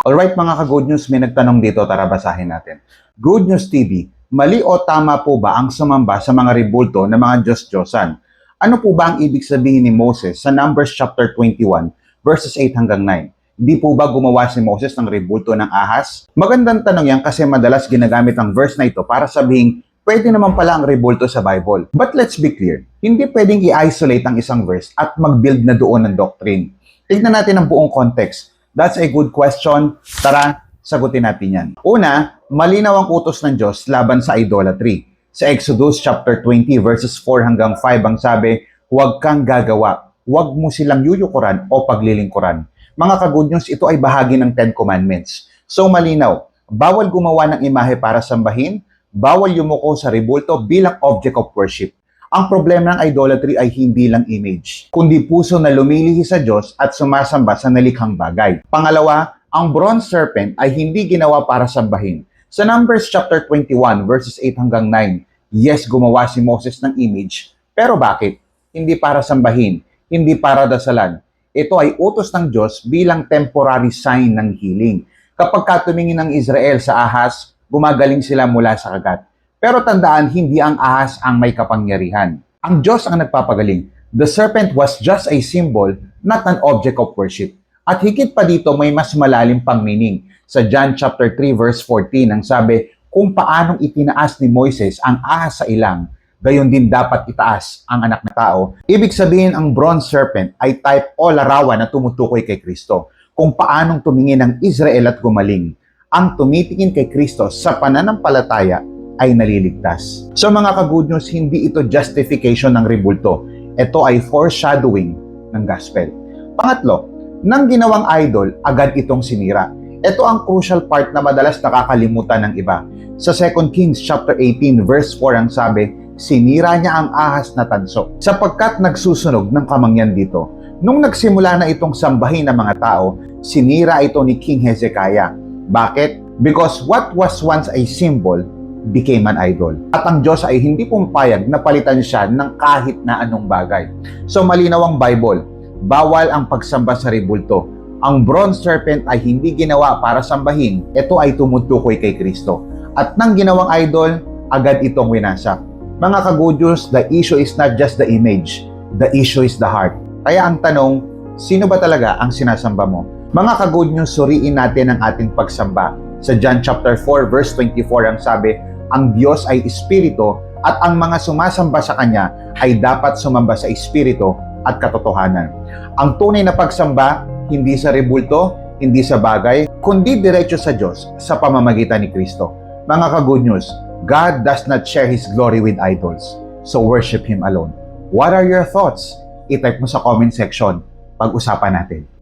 Alright mga ka-Good News, may nagtanong dito, tara basahin natin. Good News TV, mali o tama po ba ang sumamba sa mga ribulto ng mga Diyos-Diyosan? Ano po ba ang ibig sabihin ni Moses sa Numbers chapter 21 verses 8 hanggang 9? Di po ba gumawa si Moses ng ribulto ng ahas? Magandang tanong yan kasi madalas ginagamit ang verse na ito para sabihin pwede naman pala ang ribulto sa Bible. But let's be clear, hindi pwedeng i-isolate ang isang verse at mag-build na doon ng doctrine. Tignan natin ang buong context. That's a good question. Tara, sagutin natin yan. Una, malinaw ang utos ng Diyos laban sa idolatry. Sa Exodus chapter 20 verses 4 hanggang 5 ang sabi, huwag kang gagawa, huwag mo silang yuyukuran o paglilingkuran. Mga ka-Good News, ito ay bahagi ng Ten Commandments. So malinaw, bawal gumawa ng imahe para sambahin, bawal yumuko sa ribulto bilang object of worship. Ang problema ng idolatry ay hindi lang image, kundi puso na lumilihi sa Diyos at sumasamba sa nalikhang bagay. Pangalawa, ang bronze serpent ay hindi ginawa para sambahin. Sa Numbers chapter 21 verses 8 hanggang 9, yes, gumawa si Moses ng image, pero bakit? Hindi para sambahin, hindi para dasalan. Ito ay utos ng Diyos bilang temporary sign ng healing. Kapag tumingin ng Israel sa ahas, gumagaling sila mula sa kagat. Pero tandaan, hindi ang ahas ang may kapangyarihan. Ang Diyos ang nagpapagaling. The serpent was just a symbol, not an object of worship. At higit pa dito, may mas malalim pang meaning. Sa John chapter 3 verse 14, ang sabi, kung paanong itinaas ni Moises ang ahas sa ilang, gayon din dapat itaas ang anak na tao. Ibig sabihin, ang bronze serpent ay type o larawan na tumutukoy kay Kristo. Kung paanong tumingin ang Israel at gumaling. Ang tumitingin kay Kristo sa pananampalataya ay naliligtas. So mga ka-Good News, hindi ito justification ng ribulto. Ito ay foreshadowing ng gospel. Pangatlo, nang ginawang idol, agad itong sinira. Ito ang crucial part na madalas nakakalimutan ng iba. Sa 2 Kings chapter 18 verse 4 ang sabi, sinira niya ang ahas na tanso. Sapagkat nagsusunog ng kamangyan dito. Nung nagsimula na itong sambahin ng mga tao, sinira ito ni King Hezekiah. Bakit? Because what was once a symbol became an idol. At ang Diyos ay hindi pumayag na palitan siya ng kahit na anong bagay. So malinaw ang Bible, bawal ang pagsamba sa ribulto. Ang bronze serpent ay hindi ginawa para sambahin, ito ay tumutukoy kay Kristo. At nang ginawang idol, agad itong winasak. Mga ka-Good News, the issue is not just the image, the issue is the heart. Kaya ang tanong, sino ba talaga ang sinasamba mo? Mga ka-Good News, suriin natin ang ating pagsamba. Sa John chapter 4 verse 24 ang sabi, ang Diyos ay Espiritu at ang mga sumasamba sa Kanya ay dapat sumamba sa Espiritu at katotohanan. Ang tunay na pagsamba, hindi sa ribulto, hindi sa bagay, kundi diretso sa Diyos sa pamamagitan ni Kristo. Mga ka-Good News, God does not share His glory with idols, so worship Him alone. What are your thoughts? I-type mo sa comment section. Pag-usapan natin.